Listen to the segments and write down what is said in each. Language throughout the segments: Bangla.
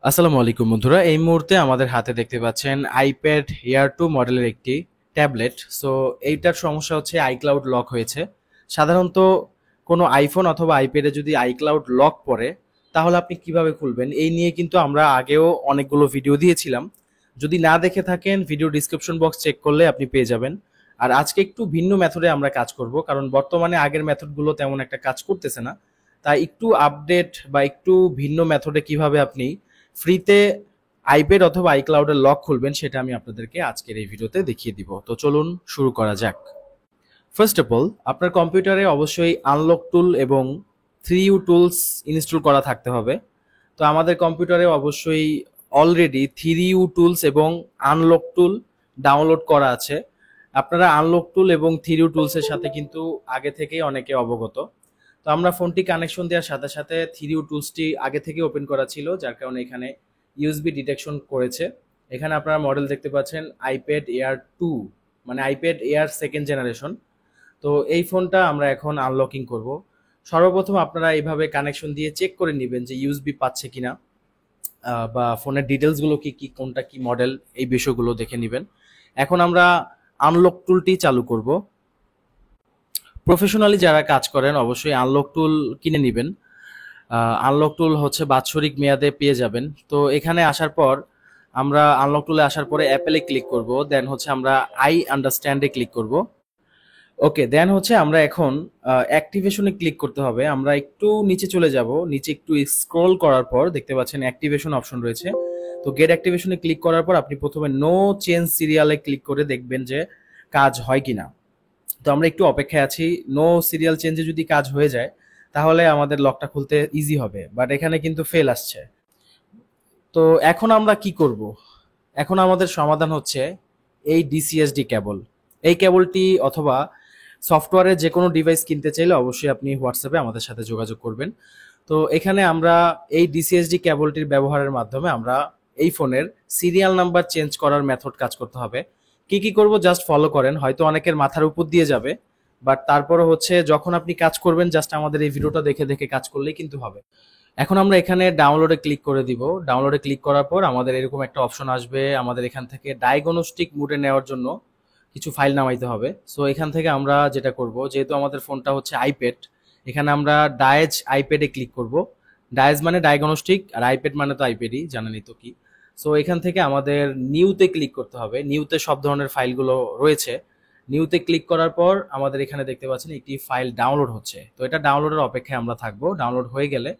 আসসালামু আলাইকুম বন্ধুরা, এই মুহূর্তে আমাদের হাতে দেখতে পাচ্ছেন আইপ্যাড এয়ার 2 মডেলের একটি ট্যাবলেট। সো এইটার সমস্যা হচ্ছে আইক্লাউড লক হয়েছে। সাধারণত কোনো আইফোন অথবা আইপ্যাডে যদি আইক্লাউড লক পড়ে তাহলে আপনি কিভাবে খুলবেন এই নিয়ে কিন্তু আমরা আগেও অনেকগুলো ভিডিও দিয়েছিলাম। যদি না দেখে থাকেন ভিডিও ডিসক্রিপশন বক্স চেক করলে আপনি পেয়ে যাবেন। আর আজকে একটু ভিন্ন মেথডে আমরা কাজ করব, কারণ বর্তমানে আগের মেথডগুলো তেমন একটা কাজ করতেছে না। তাই একটু আপডেট বা একটু ভিন্ন মেথডে কিভাবে আপনি ফ্রিতে আইপ্যাড অথবা আইক্লাউডের লক খুলবেন সেটা আমি আপনাদেরকে আজকের এই ভিডিওতে দেখিয়ে দিব। তো চলুন শুরু করা যাক। ফার্স্ট অফ অল, আপনার কম্পিউটারে অবশ্যই আনলক টুল এবং 3U টুলস ইনস্টল করা থাকতে হবে। তো আমাদের কম্পিউটারে অবশ্যই অলরেডি 3U টুলস এবং আনলক টুল ডাউনলোড করা আছে। আপনারা আনলক টুল এবং 3U টুলসের সাথে কিন্তু আগে থেকেই অনেকে অবগত। তো আমরা ফোনটি কানেকশন দেওয়ার সাথে সাথে 3U টুলসটি আগে থেকে ওপেন করা ছিল, যার কারণে এখানে ইউএসবি ডিটেকশন করেছে। এখানে আপনারা মডেল দেখতে পাচ্ছেন আইপ্যাড এয়ার 2, মানে আইপ্যাড এয়ার সেকেন্ড জেনারেশন। তো এই ফোনটা আমরা এখন আনলকিং করব। সর্বপ্রথম আপনারা এইভাবে কানেকশন দিয়ে চেক করে নেবেন যে ইউএসবি পাচ্ছে কিনা, বা ফোনের ডিটেলসগুলো কি কি, কোনটা কি মডেল, এই বিষয়গুলো দেখে নেবেন। এখন আমরা আনলক টুলটি চালু করব। প্রফেশনালি যারা কাজ করেন অবশ্যই আনলক টুল কিনে নেবেন। আনলক টুল হচ্ছে বাৎসরিক মেয়াদে পেয়ে যাবেন। তো এখানে আসার পর আমরা আনলক টুলে আসার পরে অ্যাপেলে ক্লিক করব, দেন হচ্ছে আমরা আই আন্ডারস্ট্যান্ডে ক্লিক করব। ওকে, দেন হচ্ছে আমরা এখন অ্যাক্টিভেশনে ক্লিক করতে হবে। আমরা একটু নিচে চলে যাব, নিচে একটু স্ক্রল করার পর দেখতে পাচ্ছেন অ্যাক্টিভেশন অপশন রয়েছে। তো গেট অ্যাক্টিভেশনে ক্লিক করার পর আপনি প্রথমে নো চেঞ্জ সিরিয়ালে ক্লিক করে দেখবেন যে কাজ হয় কিনা। তো আমরা একটু অপেক্ষায় আছি। নো সিরিয়াল চেঞ্জে যদি কাজ হয়ে যায় তাহলে আমাদের লকটা খুলতে ইজি হবে, বাট এখানে কিন্তু ফেল আসছে। তো এখন আমরা কি করব? এখন আমাদের সমাধান হচ্ছে এই ডিসিএসডি কেবল। এই কেবলটি অথবা সফটওয়্যারের যে কোনো ডিভাইস কিনতে চাইলে অবশ্যই আপনি হোয়াটসঅ্যাপে আমাদের সাথে যোগাযোগ করবেন। তো এখানে আমরা এই ডিসিএসডি কেবলটির ব্যবহারের মাধ্যমে আমরা এই ফোনের সিরিয়াল নাম্বার চেঞ্জ করার মেথড কাজ করতে হবে। কি কি করব জাস্ট ফলো করেন, হয়তো অনেকের মাথার উপর দিয়ে যাবে, বাট তারপরে হচ্ছে যখন আপনি কাজ করবেন জাস্ট আমাদের এই ভিডিওটা দেখে দেখে কাজ করলেই কিন্তু হবে। এখন আমরা এখানে ডাউনলোডে ক্লিক করে দিব। ডাউনলোডে ক্লিক করার পর আমাদের এরকম একটা অপশন আসবে। আমাদের এখান থেকে ডায়াগনস্টিক মুডে নেওয়ার জন্য কিছু ফাইল নামাইতে হবে। সো এখান থেকে আমরা যেটা করব, যেহেতু আমাদের ফোনটা হচ্ছে আইপ্যাড, এখানে আমরা ডায়েজ আইপ্যাডে ক্লিক করব। ডায়েজ মানে ডায়াগনস্টিক, আর আইপ্যাড মানে তো আইপ্যাডই, জানেনই তো কি। সো এখান থেকে আমাদের নিউতে ক্লিক করতে হবে। নিউতে সব ধরনের ফাইলগুলো রয়েছে। নিউতে ক্লিক করার পর আমাদের এখানে দেখতে পাচ্ছেন একটি ফাইল ডাউনলোড হচ্ছে। তো এটা ডাউনলোডের অপেক্ষায় আমরা থাকবো। ডাউনলোড হয়ে গেলে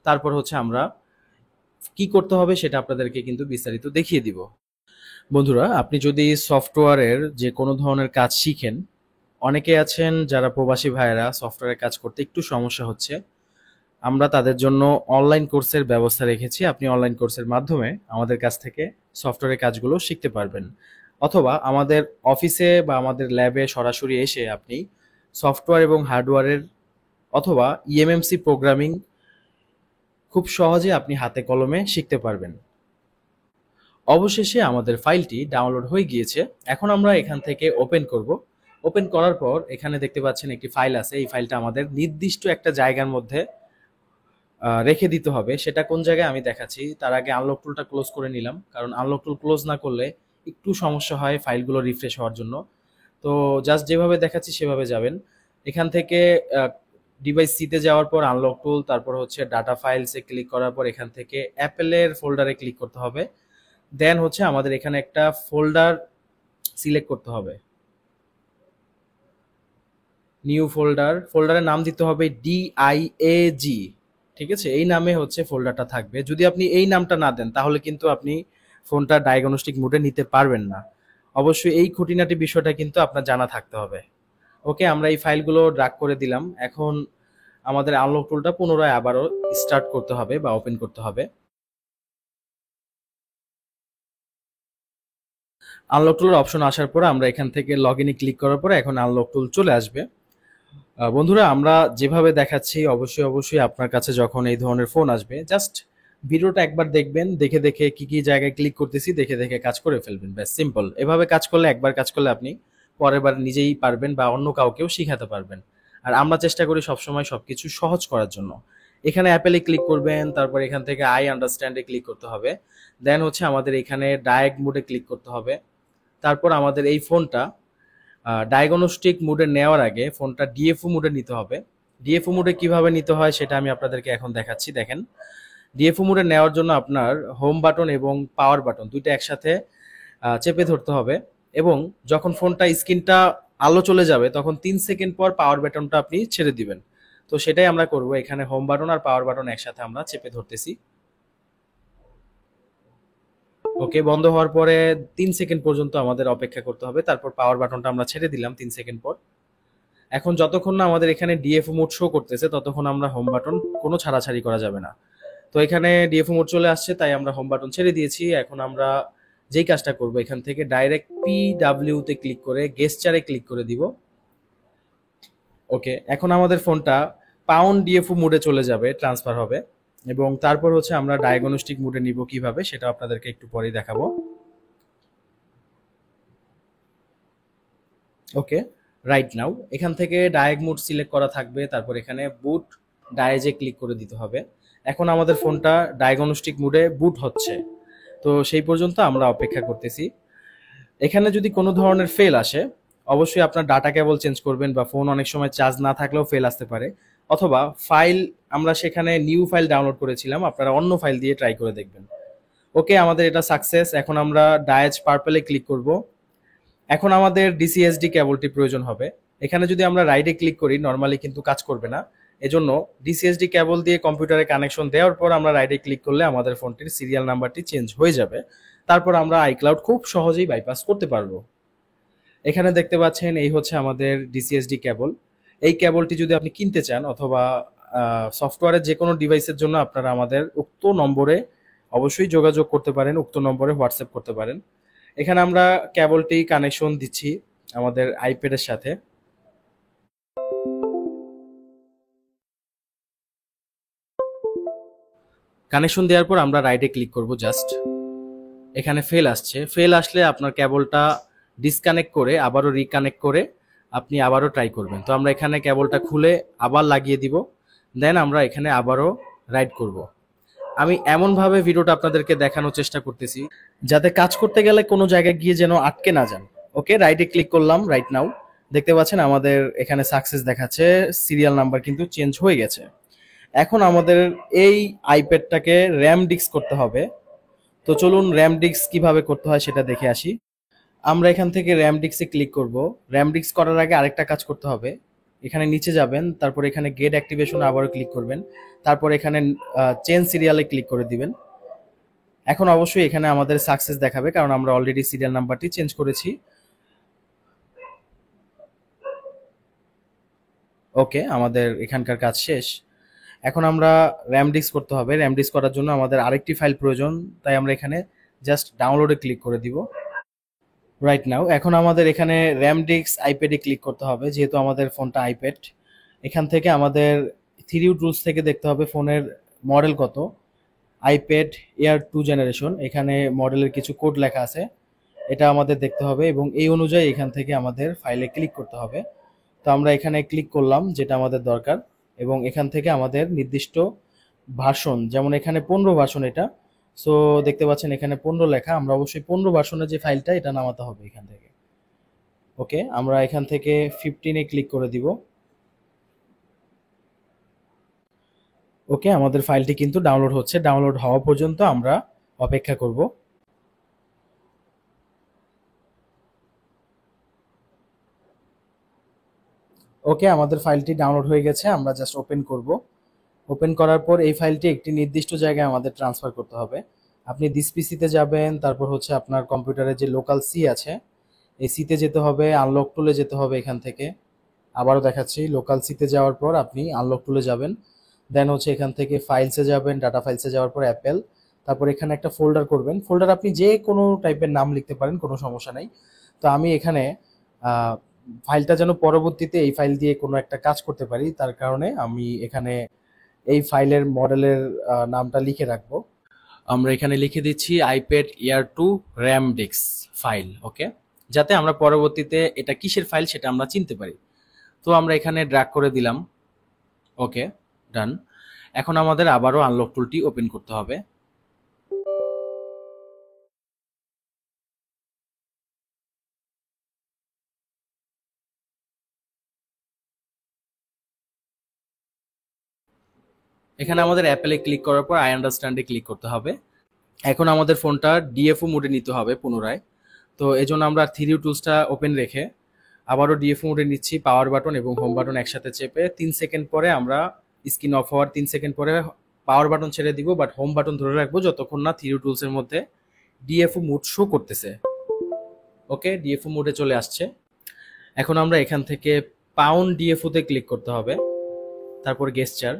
তারপর হচ্ছে আমরা কি করতে হবে সেটা আপনাদেরকে কিন্তু বিস্তারিত দেখিয়ে দিব। বন্ধুরা, আপনি যদি সফটওয়্যারের যে কোনো ধরনের কাজ শিখেন, অনেকে আছেন যারা প্রবাসী ভাইয়েরা সফটওয়্যারের কাজ করতে একটু সমস্যা হচ্ছে, আমরা তাদের জন্য অনলাইন কোর্সের ব্যবস্থা রেখেছি। আপনি অনলাইন কোর্সের মাধ্যমে আমাদের কাছ থেকে সফটওয়্যারের কাজগুলো শিখতে পারবেন, অথবা আমাদের অফিসে বা আমাদের ল্যাবে সরাসরি এসে আপনি সফটওয়্যার এবং হার্ডওয়্যারের অথবা ইএমএমসি প্রোগ্রামিং খুব সহজে আপনি হাতে কলমে শিখতে পারবেন। অবশেষে আমাদের ফাইলটি ডাউনলোড হয়ে গিয়েছে। এখন আমরা এখান থেকে ওপেন করব। ওপেন করার পর এখানে দেখতে পাচ্ছেন একটি ফাইল আছে। এই ফাইলটা আমাদের নির্দিষ্ট একটা জায়গার মধ্যে রেখে দিতে হবে। সেটা কোন জায়গায় আমি দেখাচ্ছি। তার আগে আনলক টুলটা ক্লোজ করে নিলাম, কারণ আনলক টুল ক্লোজ না করলে একটু সমস্যা হয় ফাইলগুলো রিফ্রেশ হওয়ার জন্য। তো জাস্ট যেভাবে দেখাচ্ছি সেভাবে যাবেন। এখান থেকে ডিভাইস সিতে যাওয়ার পর আনলক টুল, তারপর হচ্ছে ডাটা ফাইলসে ক্লিক করার পর এখান থেকে অ্যাপেলের ফোল্ডারে ক্লিক করতে হবে। দেন হচ্ছে আমাদের এখানে একটা ফোল্ডার সিলেক্ট করতে হবে। নিউ ফোল্ডার, ফোল্ডারের নাম দিতে হবে ডিআইএজি। ঠিক আছে, এই নামে হচ্ছে ফোল্ডারটা থাকবে। যদি আপনি এই নামটা না দেন তাহলে কিন্তু আপনি ফোনটা ডায়াগনস্টিক মোডে নিতে পারবেন না। অবশ্যই এই খুঁটিনাটি বিষয়টা কিন্তু আপনার জানা থাকতে হবে। ওকে, আমরা এই ফাইলগুলো ড্রাগ করে দিলাম। এখন আমাদের আনলক টুলটা পুনরায় আবারও স্টার্ট করতে হবে বা ওপেন করতে হবে। আনলক টুলের অপশন আসার পর আমরা এখান থেকে লগ ইনে ক্লিক করার পরে এখন আনলক টুল চলে আসবে। বন্ধুরা, আমরা যেভাবে দেখাচ্ছি অবশ্যই অবশ্যই আপনার কাছে যখন এই ধরনের ফোন আসবে জাস্ট ভিডিওটা একবার দেখবেন, দেখে দেখে কি কি জায়গায় ক্লিক করতেছি দেখে দেখে কাজ করে ফেলবেন। ব্যাস সিম্পল। এভাবে কাজ করলে, একবার কাজ করলে আপনি পরের বার নিজেই পারবেন বা অন্য কাউকেও শিখাতে পারবেন। আর আমরা চেষ্টা করি সবসময় সবকিছু সহজ করার জন্য। এখানে অ্যাপেলে ক্লিক করবেন, তারপর এখান থেকে আই আন্ডারস্ট্যান্ডে ক্লিক করতে হবে। দেন হচ্ছে আমাদের এখানে ডায়াগ মোডে ক্লিক করতে হবে। তারপর আমাদের এই ফোনটা ডায়াগনস্টিক মোডে নেওয়ার আগে ফোনটা ডিএফও মোডে নিতে হবে। ডিএফও মোডে কিভাবে নিতে হয় সেটা আমি আপনাদেরকে এখন দেখাচ্ছি। দেখেন, ডিএফও মোডে নেওয়ার জন্য আপনার হোম বাটন এবং পাওয়ার বাটন দুইটা একসাথে চেপে ধরতে হবে, এবং যখন ফোনটা স্ক্রিনটা আলো চলে যাবে তখন 3 সেকেন্ড পর পাওয়ার বাটনটা আপনি ছেড়ে দিবেন। তো সেটাই আমরা করব। এখানে হোম বাটন আর পাওয়ার বাটন একসাথে আমরা চেপে ধরতেছি। ওকে, বন্ধ হওয়ার পরে 3 সেকেন্ড পর্যন্ত আমাদের অপেক্ষা করতে হবে, তারপর পাওয়ার বাটনটা আমরা ছেড়ে দিলাম 3 সেকেন্ড পর। এখন যতক্ষণ না আমাদের এখানে ডিএফও মোড শো করতেছে ততক্ষণ আমরা হোম বাটন কোনো ছাড়াছাড়ি করা যাবে না। তো এখানে ডিএফও মোড চলে আসছে, তাই আমরা হোম বাটন ছেড়ে দিয়েছি। এখন আমরা যেই কাজটা করব, এখান থেকে ডাইরেক্ট PW তে ক্লিক করে গেস্টারে ক্লিক করে দিব। ওকে, এখন আমাদের ফোনটা পাউন্ড ডিএফও মোডে চলে যাবে, ট্রান্সফার হবে, এবং তারপর হচ্ছে আমরা ডায়াগনস্টিক মোডে নিব কিভাবে সেটা আপনাদেরকে একটু পরেই দেখাবো। ওকে, রাইট নাও এখান থেকে ডায়াগ মোড সিলেক্ট করা থাকবে, তারপর এখানে বুট ডায়াজে ক্লিক করে দিতে হবে। এখন আমাদের ফোনটা ডায়াগনস্টিক মোডে বুট হচ্ছে, তো সেই পর্যন্ত আমরা অপেক্ষা করতেছি। এখানে যদি কোনো ধরনের ফেল আসে, অবশ্যই আপনার ডাটা কেবল চেঞ্জ করবেন, বা ফোন অনেক সময় চার্জ না থাকলেও ফেল আসতে পারে, অথবা ফাইল আমরা সেখানে নিউ ফাইল ডাউনলোড করেছিলাম, আপনারা অন্য ফাইল দিয়ে ট্রাই করে দেখবেন। ওকে, আমাদের এটা সাকসেস। এখন আমরা ডায়াজ পার্পলে ক্লিক করব। এখন আমাদের ডিসিএসডি কেবলটি প্রয়োজন হবে। এখানে যদি আমরা রাইটে ক্লিক করি নর্মালি কিন্তু কাজ করবে না, এজন্য ডিসিএসডি কেবল দিয়ে কম্পিউটারে কানেকশন দেওয়ার পর আমরা রাইটে ক্লিক করলে আমাদের ফোনটির সিরিয়াল নাম্বারটি চেঞ্জ হয়ে যাবে। তারপর আমরা আইক্লাউড খুব সহজেই বাইপাস করতে পারবো। এখানে দেখতে পাচ্ছেন এই হচ্ছে আমাদের ডিসিএসডি কেবল। এই কেবলটি যদি আপনি কিনতে চান, অথবা সফটওয়্যারের যে কোনো ডিভাইসের জন্য, আপনারা আমাদের উক্ত নম্বরে অবশ্যই যোগাযোগ করতে পারেন, উক্ত নম্বরে হোয়াটসঅ্যাপ করতে পারেন। এখানে আমরা কেবলটি কানেকশন দিচ্ছি আমাদের আইপ্যাডের সাথে। কানেকশন দেওয়ার পর আমরা রাইটে ক্লিক করব জাস্ট। এখানে ফেল আসছে, ফেল আসলে আপনার কেবলটা ডিসকানেক্ট করে আবারও রিকানেক্ট করে আপনি আবারও ট্রাই করবেন। তো আমরা এখানে কেবলটা খুলে আবার লাগিয়ে দিব, দেন আমরা এখানে আবারও রাইট করব। আমি এমনভাবে ভিডিওটা আপনাদেরকে দেখানোর চেষ্টা করতেছি যাতে কাজ করতে গেলে কোনো জায়গায় গিয়ে যেন আটকে না যান। ওকে, রাইটে ক্লিক করলাম, রাইট নাও দেখতে পাচ্ছেন আমাদের এখানে সাকসেস দেখাচ্ছে, সিরিয়াল নাম্বার কিন্তু চেঞ্জ হয়ে গেছে। এখন আমাদের এই আইপ্যাডটাকে র্যাম ডিস্ক করতে হবে। তো চলুন র্যাম ডিস্ক কিভাবে করতে হয় সেটা দেখে আসি। আমরা এখান থেকে র্যাম ডিস্কে ক্লিক করব। র্যাম ডিস্ক করার আগে আরেকটা কাজ করতে হবে। এখানে নিচে যাবেন, তারপর এখানে গেট অ্যাক্টিভেশন আবারও ক্লিক করবেন, তারপর এখানে চেঞ্জ সিরিয়ালে ক্লিক করে দিবেন। এখন অবশ্যই এখানে আমাদের সাকসেস দেখাবে, কারণ আমরা অলরেডি সিরিয়াল নাম্বারটি চেঞ্জ করেছি। ওকে, আমাদের এখানকার কাজ শেষ। এখন আমরা র্যাম ডিস্ক করতে হবে। র্যাম ডিস্ক করার জন্য আমাদের আরেকটি ফাইল প্রয়োজন, তাই আমরা এখানে জাস্ট ডাউনলোডে ক্লিক করে দিব। রাইট নাও এখন আমাদের এখানে র্যাম ডিস্ক আইপ্যাডে ক্লিক করতে হবে, যেহেতু আমাদের ফোনটা আইপ্যাড। এখান থেকে আমাদের 3U টুলস থেকে দেখতে হবে ফোনের মডেল কত। আইপ্যাড এয়ার 2 জেনারেশন, এখানে মডেলের কিছু কোড লেখা আছে, এটা আমাদের দেখতে হবে, এবং এই অনুযায়ী এখান থেকে আমাদের ফাইলে ক্লিক করতে হবে। তো আমরা এখানে ক্লিক করলাম যেটা আমাদের দরকার, এবং এখান থেকে আমাদের নির্দিষ্ট ভার্সন, যেমন এখানে 15 ভার্সন এটা, সো দেখতে পাচ্ছেন এখানে 15 লেখা, আমরা অবশ্যই 15 ভার্সনের যে ফাইলটা এটা নামাতে হবে এখান থেকে। ওকে, আমরা এখান থেকে 15-এ ক্লিক করে দিব। ওকে, আমাদের ফাইলটি কিন্তু ডাউনলোড হচ্ছে, ডাউনলোড হওয়া পর্যন্ত আমরা অপেক্ষা করব। ওকে, আমাদের ফাইলটি ডাউনলোড হয়ে গেছে, আমরা জাস্ট ওপেন করব। ওপেন করার পর এই ফাইলটি একটি নির্দিষ্ট জায়গায় আমাদের ট্রান্সফার করতে হবে। আপনি দিস পিসিতে যাবেন, তারপর হচ্ছে আপনার কম্পিউটারে যে লোকাল সি আছে এই সিতে যেতে হবে, আনলক টুলে যেতে হবে। এখান থেকে আবারও দেখাচ্ছি, লোকাল সিতে যাওয়ার পর আপনি আনলক টুলে যাবেন, দেন হচ্ছে এখান থেকে ফাইলসে যাবেন, ডাটা ফাইলসে যাওয়ার পর অ্যাপেল, তারপর এখানে একটা ফোল্ডার করবেন। ফোল্ডার আপনি যে কোনো টাইপের নাম লিখতে পারেন, কোনো সমস্যা নেই। তো আমি এখানে ফাইলটা যেন পরবর্তীতে এই ফাইল দিয়ে কোনো একটা কাজ করতে পারি, তার কারণে আমি এখানে এই ফাইলের মডেলের নামটা লিখে রাখবো। আমরা এখানে লিখে দিচ্ছি iPad Air 2 RAM disk file. Okay, যাতে আমরা পরবর্তীতে এটা কিসের ফাইল সেটা আমরা চিনতে পারি। তো আমরা এখানে ড্র্যাগ করে দিলাম। ওকে, ডান। এখন আমাদের আবারও আনলক টুলটি ওপেন করতে হবে। এখানে আমাদের অ্যাপেলে ক্লিক করার পর আই আন্ডারস্ট্যান্ডে ক্লিক করতে হবে। এখন আমাদের ফোনটা ডিএফও মোডে নিতে হবে পুনরায়। তো এই জন্য আমরা থ্রি টুলসটা ওপেন রেখে আবারও ডিএফও মোডে নিচ্ছি। পাওয়ার বাটন এবং হোম বাটন একসাথে চেপে 3 সেকেন্ড পরে আমরা স্ক্রিন অফ হওয়ার 3 সেকেন্ড পরে পাওয়ার বাটন ছেড়ে দিব, বাট হোম বাটন ধরে রাখবো যতক্ষণ না থ্রি টুলসের মধ্যে ডিএফও মোড শো করতেছে। ওকে, ডিএফও মোডে চলে আসছে। এখন আমরা এখান থেকে পাউন্ড ডিএফওতে ক্লিক করতে হবে, তারপর গেস্টার।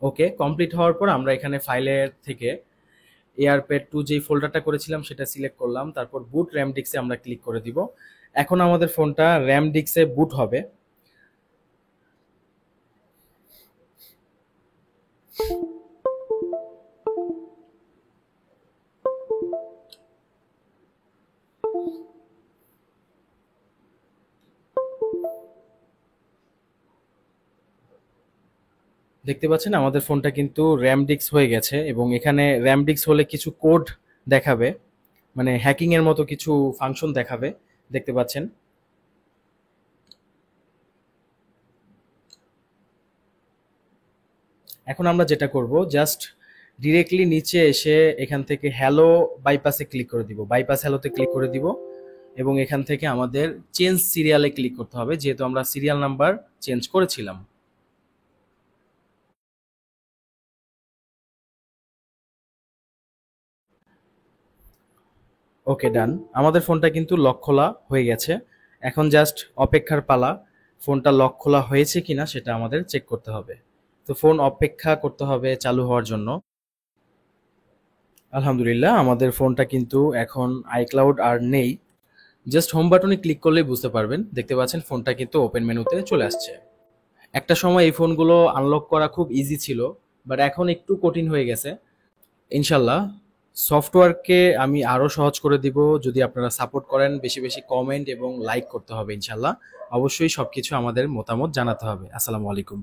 ওকে, কমপ্লিট হওয়ার পর আমরা এখানে ফাইলের থেকে এয়ারপ্যাড 2 যেই ফোল্ডারটা করেছিলাম সেটা সিলেক্ট করলাম, তারপর বুট র্যাম ডিস্কে আমরা ক্লিক করে দিব। এখন আমাদের ফোনটা র্যাম ডিস্কে বুট হবে। দেখতে পাচ্ছেন আমাদের ফোনটা কিন্তু র্যাম ডিস্ক হয়ে গেছে, এবং এখানে র্যাম ডিস্ক হলে কিছু কোড দেখাবে, মানে হ্যাকিং এর মতো কিছু ফাংশন দেখাবে, দেখতে পাচ্ছেন। এখন আমরা যেটা করব, জাস্ট ডিরেক্টলি নিচে এসে এখান থেকে হ্যালো বাইপাসে ক্লিক করে দিব, বাইপাস হ্যালোতে ক্লিক করে দিব, এবং এখান থেকে আমাদের চেঞ্জ সিরিয়ালে ক্লিক করতে হবে, যেহেতু আমরা সিরিয়াল নাম্বার চেঞ্জ করেছিলাম। ওকে, ডান। আমাদের ফোনটা কিন্তু লক খোলা হয়ে গেছে। এখন জাস্ট অপেক্ষার পালা, ফোনটা লক খোলা হয়েছে কিনা সেটা আমাদের চেক করতে হবে। তো ফোন অপেক্ষা করতে হবে চালু হওয়ার জন্য। আলহামদুলিল্লাহ, আমাদের ফোনটা কিন্তু এখন আইক্লাউড আর নেই। জাস্ট হোম বাটনে ক্লিক করলেই বুঝতে পারবেন, দেখতে পাচ্ছেন ফোনটা কিন্তু ওপেন মেনুতে চলে আসছে। একটা সময় এই ফোনগুলো আনলক করা খুব ইজি ছিল, বাট এখন একটু কঠিন হয়ে গেছে। ইনশাল্লাহ সফটওয়্যারকে আমি আরো সহজ করে দিব যদি আপনারা সাপোর্ট করেন। বেশি বেশি কমেন্ট এবং লাইক করতে হবে ইনশাল্লাহ। অবশ্যই সবকিছু আমাদের মতামত জানাতে হবে। আসসালামু আলাইকুম।